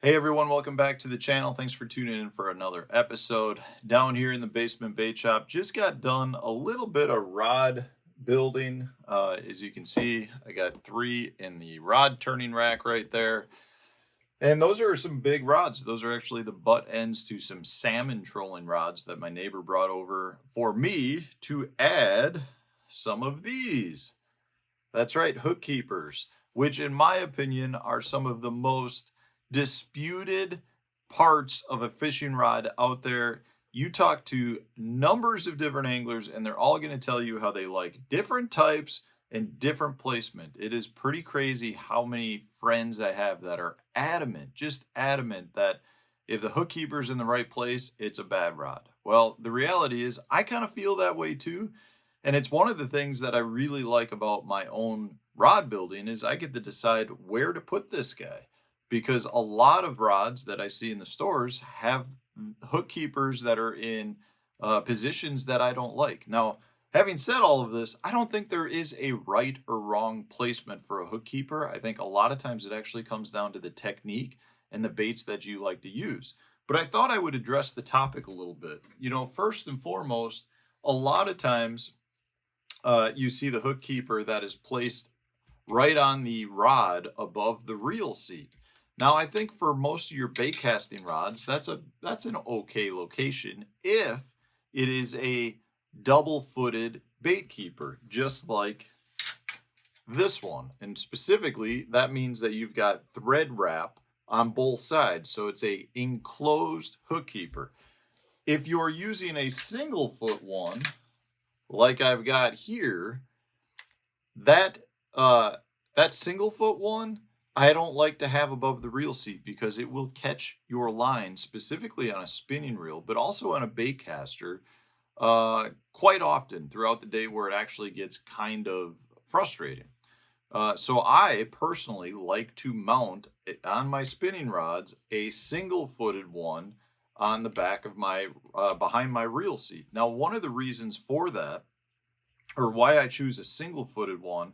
Hey everyone, welcome back to the channel. Thanks for tuning in for another episode. Down here in the basement bait shop, just got done a little bit of rod building. As you can see, I got 3 in the rod turning rack right there. And those are some big rods. Those are actually the butt ends to some salmon trolling rods that my neighbor brought over for me to add some of these. That's right, hook keepers, which in my opinion are some of the most disputed parts of a fishing rod out there. You talk to numbers of different anglers and they're all going to tell you how they like different types and different placement. It is pretty crazy how many friends I have that are adamant, just adamant that if the hook keeper's in the right place, it's a bad rod. Well, the reality is I kind of feel that way too. And it's one of the things that I really like about my own rod building is I get to decide where to put this guy because a lot of rods that I see in the stores have hook keepers that are in positions that I don't like. Now, having said all of this, I don't think there is a right or wrong placement for a hook keeper. I think a lot of times it actually comes down to the technique and the baits that you like to use. But I thought I would address the topic a little bit. First and foremost, a lot of times you see the hook keeper that is placed right on the rod above the reel seat. Now, I think for most of your bait casting rods, that's an okay location if it is a double-footed bait keeper, just like this one. And specifically, that means that you've got thread wrap on both sides, so it's a enclosed hook keeper. If you're using a single foot one, like I've got here, that single foot one, I don't like to have above the reel seat because it will catch your line specifically on a spinning reel, but also on a bait caster quite often throughout the day where it actually gets kind of frustrating. So I personally like to mount on my spinning rods a single-footed one on the back of my behind my reel seat. Now, one of the reasons for that, or why I choose a single-footed one,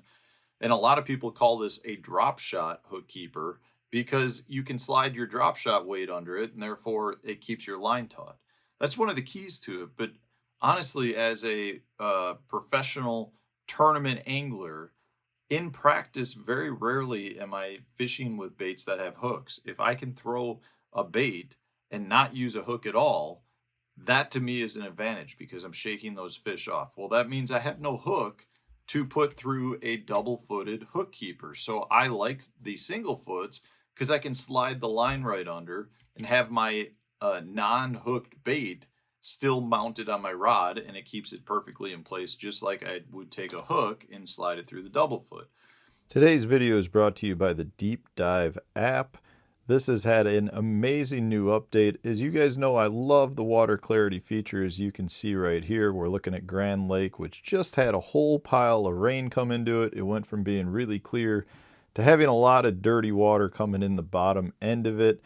and a lot of people call this a drop shot hook keeper because you can slide your drop shot weight under it and therefore it keeps your line taut. That's one of the keys to it. But honestly, as a professional tournament angler, in practice, very rarely am I fishing with baits that have hooks. If I can throw a bait and not use a hook at all, that to me is an advantage because I'm shaking those fish off. Well, that means I have no hook to put through a double-footed hook keeper. So I like the single foots because I can slide the line right under and have my non-hooked bait still mounted on my rod, and it keeps it perfectly in place, just like I would take a hook and slide it through the double foot. Today's video is brought to you by the Deep Dive app. This has had an amazing new update. As you guys know, I love the water clarity feature. As you can see right here, we're looking at Grand Lake, which just had a whole pile of rain come into it. It went from being really clear to having a lot of dirty water coming in the bottom end of it.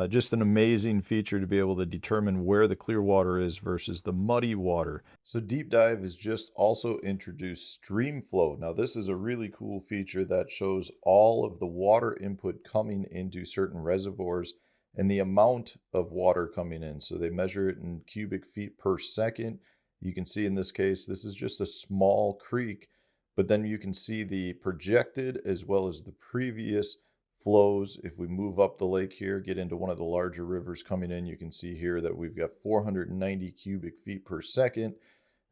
Just an amazing feature to be able to determine where the clear water is versus the muddy water. So Deep Dive has just also introduced Stream Flow. Now this is a really cool feature that shows all of the water input coming into certain reservoirs and the amount of water coming in. So they measure it in cubic feet per second. You can see in this case, this is just a small creek, but then you can see the projected as well as the previous flows. If we move up the lake here, get into one of the larger rivers coming in, you can see here that we've got 490 cubic feet per second.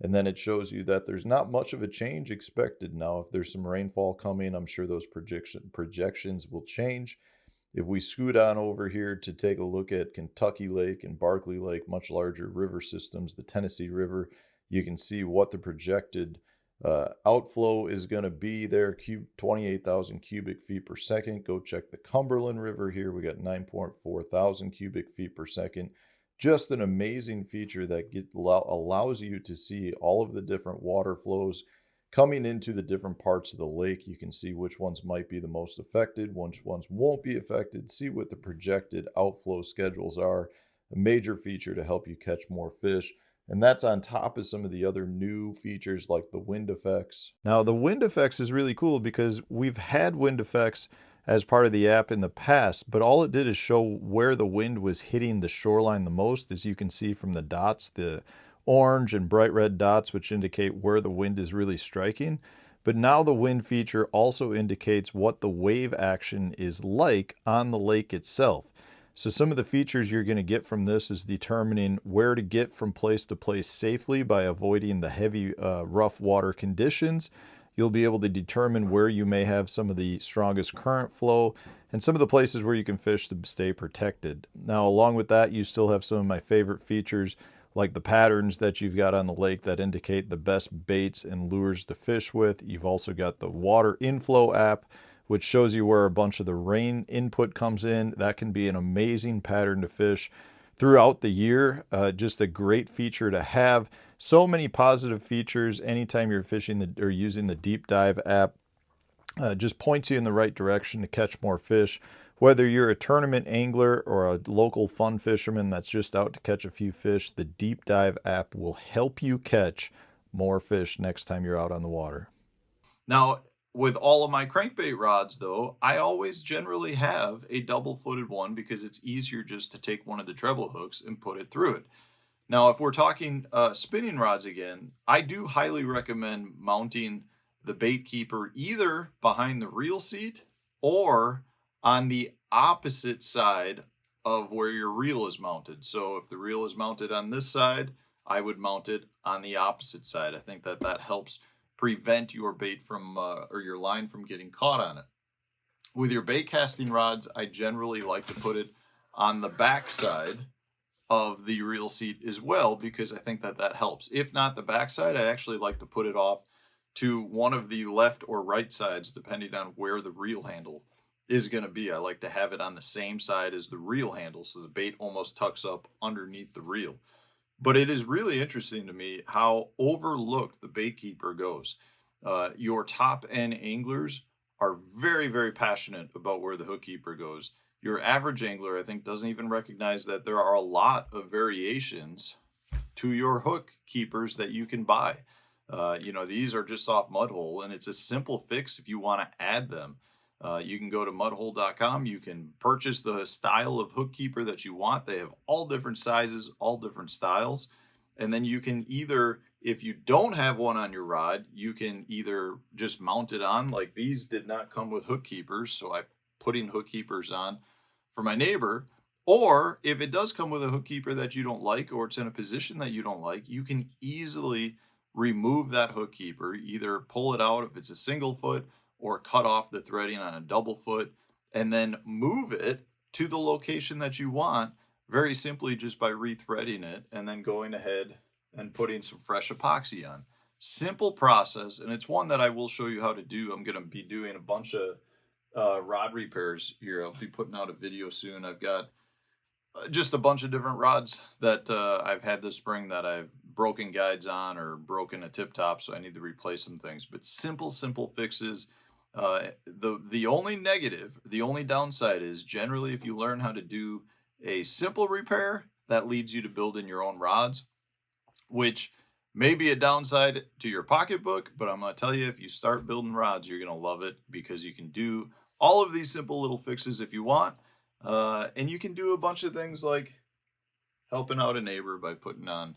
And then it shows you that there's not much of a change expected. Now, if there's some rainfall coming, I'm sure those projections will change. If we scoot on over here to take a look at Kentucky Lake and Barkley Lake, much larger river systems, the Tennessee River, you can see what the projected outflow is going to be there, 28,000 cubic feet per second. Go check the Cumberland River here. We got 9.4 thousand cubic feet per second. Just an amazing feature that allows you to see all of the different water flows coming into the different parts of the lake. You can see which ones might be the most affected, which ones won't be affected, see what the projected outflow schedules are. A major feature to help you catch more fish. And that's on top of some of the other new features like the wind effects. Now, the wind effects is really cool because we've had wind effects as part of the app in the past, but all it did is show where the wind was hitting the shoreline the most, as you can see from the dots, the orange and bright red dots, which indicate where the wind is really striking. But now the wind feature also indicates what the wave action is like on the lake itself. So some of the features you're going to get from this is determining where to get from place to place safely by avoiding the heavy, rough water conditions. You'll be able to determine where you may have some of the strongest current flow and some of the places where you can fish to stay protected. Now, along with that, you still have some of my favorite features like the patterns that you've got on the lake that indicate the best baits and lures to fish with. You've also got the water inflow app, which shows you where a bunch of the rain input comes in. That can be an amazing pattern to fish throughout the year. Just a great feature to have. So many positive features anytime you're fishing or using the Deep Dive app. Just points you in the right direction to catch more fish. Whether you're a tournament angler or a local fun fisherman that's just out to catch a few fish, the Deep Dive app will help you catch more fish next time you're out on the water. Now, with all of my crankbait rods, though, I always generally have a double-footed one because it's easier just to take one of the treble hooks and put it through it. Now, if we're talking spinning rods again, I do highly recommend mounting the bait keeper either behind the reel seat or on the opposite side of where your reel is mounted. So if the reel is mounted on this side, I would mount it on the opposite side. I think that helps prevent your bait from or your line from getting caught on it. With your bait casting rods, I generally like to put it on the back side of the reel seat as well, because I think that helps. If not the back side, I actually like to put it off to one of the left or right sides, depending on where the reel handle is going to be. I like to have it on the same side as the reel handle, so the bait almost tucks up underneath the reel. But it is really interesting to me how overlooked the bait keeper goes. Your top end anglers are very, very passionate about where the hook keeper goes. Your average angler, I think, doesn't even recognize that there are a lot of variations to your hook keepers that you can buy. These are just off Mudhole, and it's a simple fix if you want to add them. You can go to mudhole.com. You can purchase the style of hook keeper that you want. They have all different sizes, all different styles. And then you can either, if you don't have one on your rod, you can either just mount it on. Like these did not come with hook keepers, so I put in hook keepers on for my neighbor. Or if it does come with a hook keeper that you don't like, or it's in a position that you don't like, you can easily remove that hook keeper, either pull it out if it's a single foot, or cut off the threading on a double foot, and then move it to the location that you want, very simply just by rethreading it and then going ahead and putting some fresh epoxy on. Simple process, and it's one that I will show you how to do. I'm going to be doing a bunch of rod repairs here. I'll be putting out a video soon. I've got just a bunch of different rods that I've had this spring that I've broken guides on or broken a tip top, so I need to replace some things. But simple fixes. The only negative, the only downside is generally if you learn how to do a simple repair, that leads you to building your own rods, which may be a downside to your pocketbook, but I'm going to tell you, if you start building rods, you're going to love it because you can do all of these simple little fixes if you want. And you can do a bunch of things like helping out a neighbor by putting on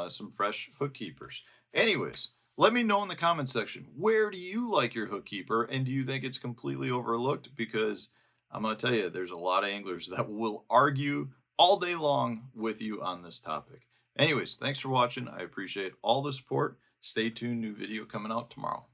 some fresh hook keepers. Anyways, let me know in the comment section, where do you like your hook keeper, and do you think it's completely overlooked? Because I'm going to tell you, there's a lot of anglers that will argue all day long with you on this topic. Anyways, thanks for watching. I appreciate all the support. Stay tuned, new video coming out tomorrow.